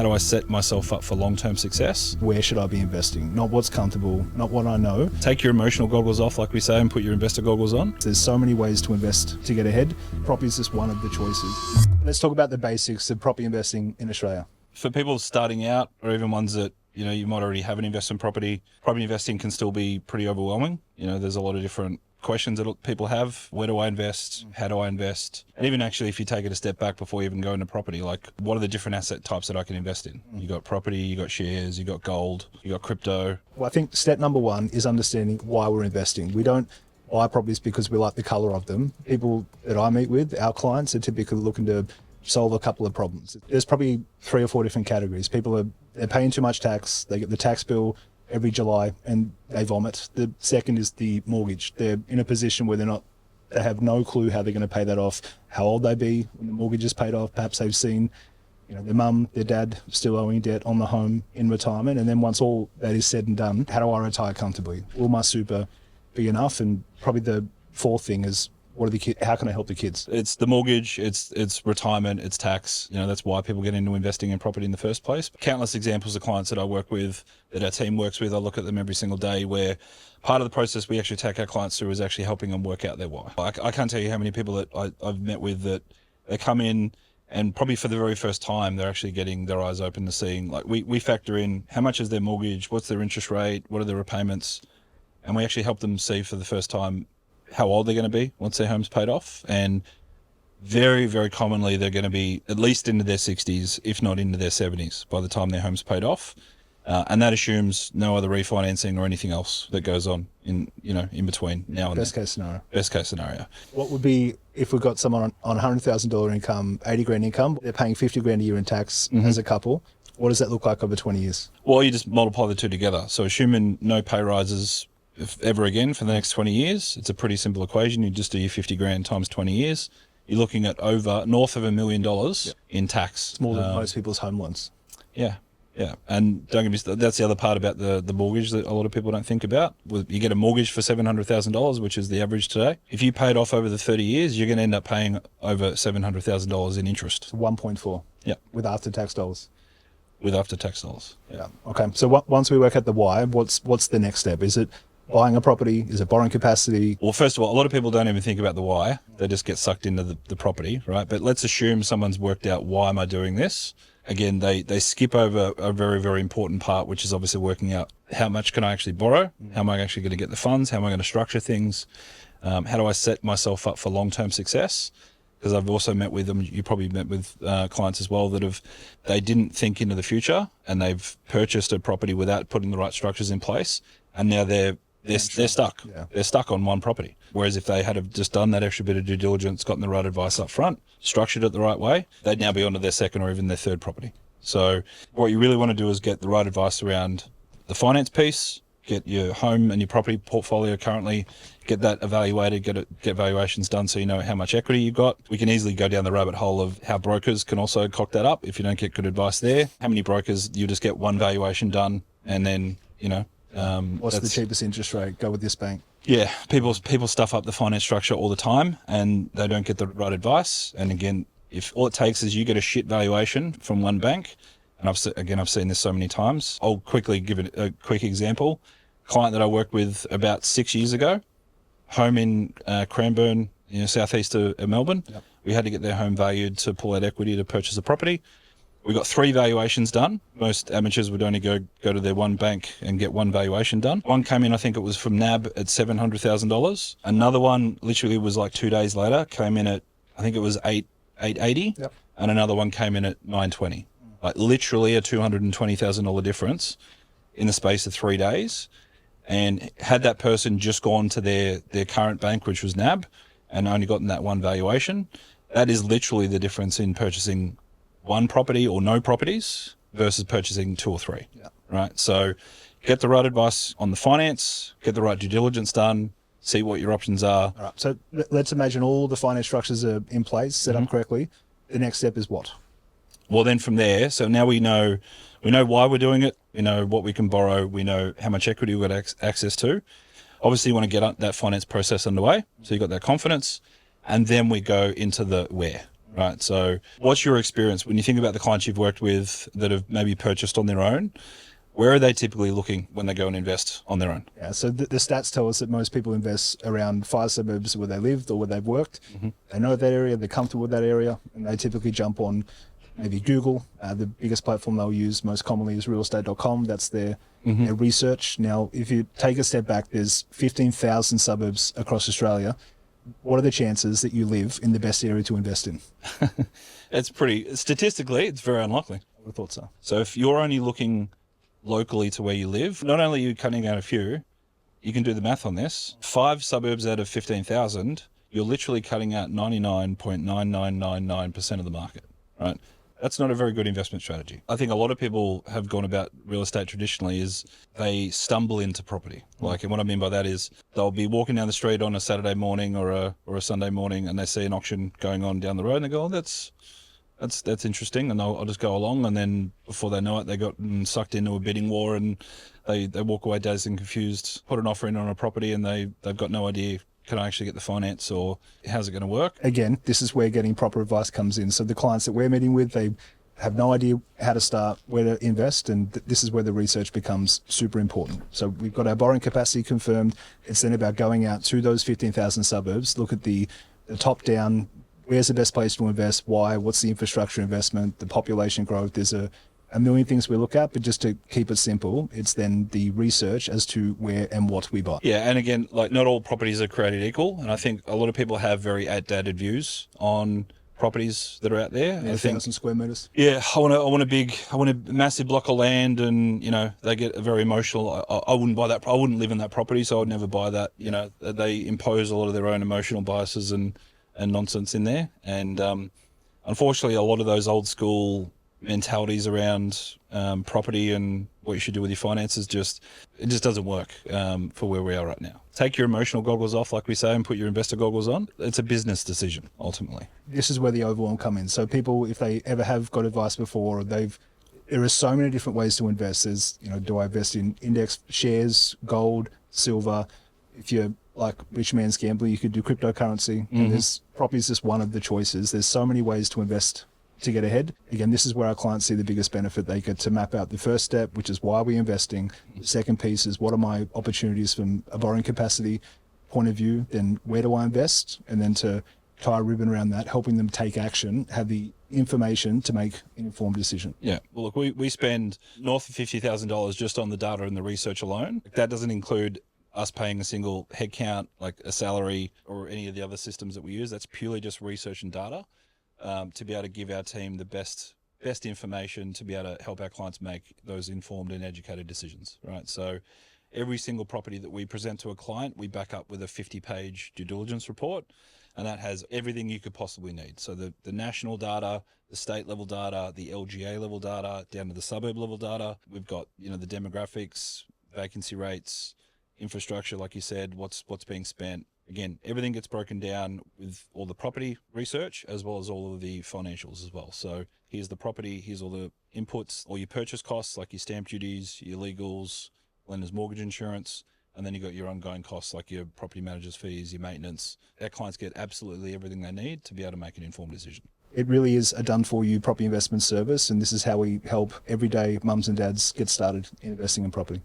How do I set myself up for long-term success? Where should I be investing? Not what's comfortable, not what I know. Take your emotional goggles off, like we say, and put your investor goggles on. There's so many ways to invest to get ahead. Property is just one of the choices. Let's talk about the basics of property investing in Australia. For people starting out, or even ones that, you might already have an investment property investing can still be pretty overwhelming. There's a lot of different questions that people have. Where do I invest? How do I invest? And even actually, if you take it a step back before you even go into property, like what are the different asset types that I can invest in? You got property, you got shares, you got gold, you got crypto. Well, I think step number one is understanding why we're investing. We don't buy properties because we like the color of them. People that I meet with, our clients, are typically looking to solve a couple of problems. There's probably 3 or 4 different categories. They're paying too much tax. They get the tax bill every July and they vomit. The second is the mortgage. They're in a position where they have no clue how they're going to pay that off, how old they be when the mortgage is paid off. Perhaps they've seen, their mum, their dad still owing debt on the home in retirement. And then once all that is said and done, how do I retire comfortably? Will my super be enough? And probably the fourth thing is, how can I help the kids? It's the mortgage, it's retirement, it's tax. That's why people get into investing in property in the first place. Countless examples of clients that I work with, that our team works with, I look at them every single day, where part of the process we actually take our clients through is actually helping them work out their why. I can't tell you how many people that I've met with that they come in and probably for the very first time, they're actually getting their eyes open to seeing, like we factor in how much is their mortgage, what's their interest rate, what are their repayments, and we actually help them see for the first time how old they're going to be once their home's paid off. And very, very commonly, they're going to be at least into their 60s, if not into their 70s, by the time their home's paid off. And that assumes no other refinancing or anything else that goes on in between now and Best case scenario. Best case scenario. What would be if we've got someone on $100,000 income, 80 grand income, they're paying 50 grand a year in tax as a couple? What does that look like over 20 years? Well, you just multiply the two together. So assuming no pay rises ever again for the next 20 years, it's a pretty simple equation. You just do your 50 grand times 20 years. You're looking at north of $1 million in tax. It's more than most people's home loans. Yeah. And don't get me started, that's the other part about the mortgage that a lot of people don't think about. You get a mortgage for $700,000, which is the average today. If you pay it off over the 30 years, you're going to end up paying over $700,000 in interest. 1.4. Yeah. With after-tax dollars. With after-tax dollars. Yeah. Okay. So once we work out the why, what's the next step? Is it buying a property? Is it borrowing capacity? Well, first of all, a lot of people don't even think about the why. They just get sucked into the property, right? But let's assume someone's worked out, why am I doing this? Again, they skip over a very, very important part, which is obviously working out how much can I actually borrow? How am I actually going to get the funds? How am I going to structure things? How do I set myself up for long-term success? Because I've also met with them, you probably met with clients as well, that they didn't think into the future and they've purchased a property without putting the right structures in place. And now they're stuck. Yeah. They're stuck on one property. Whereas if they had have just done that extra bit of due diligence, gotten the right advice up front, structured it the right way, they'd now be onto their second or even their third property. So what you really want to do is get the right advice around the finance piece, get your home and your property portfolio currently, get that evaluated, get valuations done so you know how much equity you've got. We can easily go down the rabbit hole of how brokers can also cock that up if you don't get good advice there. How many brokers, you just get one valuation done and then, what's the cheapest interest rate? Go with this bank. Yeah, people stuff up the finance structure all the time and they don't get the right advice. And again, if all it takes is you get a shit valuation from one bank, and I've seen this so many times. I'll quickly give it a quick example. Client that I worked with about 6 years ago, home in Cranbourne, southeast of Melbourne. Yep. We had to get their home valued to pull out equity to purchase a property. We got 3 valuations done. Most amateurs would only go to their one bank and get one valuation done. One came in, I think it was from NAB at $700,000. Another one literally was like 2 days later, came in at, I think it was $880. Yep. And another one came in at $920. Like literally a $220,000 difference in the space of 3 days. And had that person just gone to their current bank, which was NAB, and only gotten that one valuation, that is literally the difference in purchasing one property or no properties versus purchasing 2 or 3, right? So get the right advice on the finance, get the right due diligence done, see what your options are. All right. So let's imagine all the finance structures are in place, set up correctly. The next step is what? Well, then from there, so now we know why we're doing it. We know what we can borrow. We know how much equity we've got access to. Obviously, you want to get that finance process underway. So you've got that confidence. And then we go into the where. right? So what's your experience when you think about the clients you've worked with that have maybe purchased on their own? Where are they typically looking when they go and invest on their own? Yeah, so the stats tell us that most people invest around 5 suburbs where they lived or where they've worked. They know that area, they're comfortable with that area, and they typically jump on maybe Google. The biggest platform they'll use most commonly is realestate.com. That's their research. Now, if you take a step back, there's 15,000 suburbs across Australia. What are the chances that you live in the best area to invest in? Statistically, it's very unlikely. I would have thought so. So if you're only looking locally to where you live, not only are you cutting out a few, you can do the math on this. 5 suburbs out of 15,000, you're literally cutting out 99.9999% of the market, right? That's not a very good investment strategy. I think a lot of people have gone about real estate traditionally is they stumble into property. Like, and what I mean by that is they'll be walking down the street on a Saturday morning or a Sunday morning and they see an auction going on down the road and they go, oh, that's interesting, and I'll just go along, and then before they know it, they got sucked into a bidding war, and they walk away dazed and confused, put an offer in on a property, and they've got no idea, can I actually get the finance, or how's it going to work? Again, this is where getting proper advice comes in. So the clients that we're meeting with, they have no idea how to start, where to invest, and this is where the research becomes super important. So we've got our borrowing capacity confirmed. It's then about going out to those 15,000 suburbs, look at the top down, where's the best place to invest, why, what's the infrastructure investment, the population growth. There's a million things we look at, but just to keep it simple, it's then the research as to where and what we buy. Yeah, and again, like, not all properties are created equal, and I think a lot of people have very outdated views on properties that are out there. Yeah, 1,000 square meters. Yeah, I want a massive block of land, and they get very emotional. I wouldn't buy that. I wouldn't live in that property, so I would never buy that. They impose a lot of their own emotional biases and nonsense in there, and unfortunately a lot of those old school mentalities around property and what you should do with your finances just doesn't work for where we are right now. Take your emotional goggles off, like we say, and put your investor goggles on. It's a business decision ultimately. This is where the overwhelm come in. So people, if they ever have got advice before, there are so many different ways to invest. There's, do I invest in index shares, gold, silver? If you're like rich man's gambler, you could do cryptocurrency. And there's property is just one of the choices. There's so many ways to invest to get ahead. Again, this is where our clients see the biggest benefit. They get to map out the first step, which is why we're investing. The second piece is what are my opportunities from a borrowing capacity point of view, then where do I invest? And then to tie a ribbon around that, helping them take action, have the information to make an informed decision. Yeah. Well, look, we spend north of $50,000 just on the data and the research alone. That doesn't include us paying a single headcount, like a salary or any of the other systems that we use. That's purely just research and data to be able to give our team the best information to be able to help our clients make those informed and educated decisions, right? So every single property that we present to a client, we back up with a 50-page due diligence report, and that has everything you could possibly need. So the national data, the state level data, the LGA level data, down to the suburb level data. We've got, the demographics, vacancy rates, infrastructure, like you said, what's being spent. Again, everything gets broken down with all the property research as well as all of the financials as well. So here's the property, here's all the inputs, all your purchase costs, like your stamp duties, your legals, lender's mortgage insurance, and then you got your ongoing costs like your property manager's fees, your maintenance. Our clients get absolutely everything they need to be able to make an informed decision. It really is a done-for-you property investment service, and this is how we help everyday mums and dads get started in investing in property.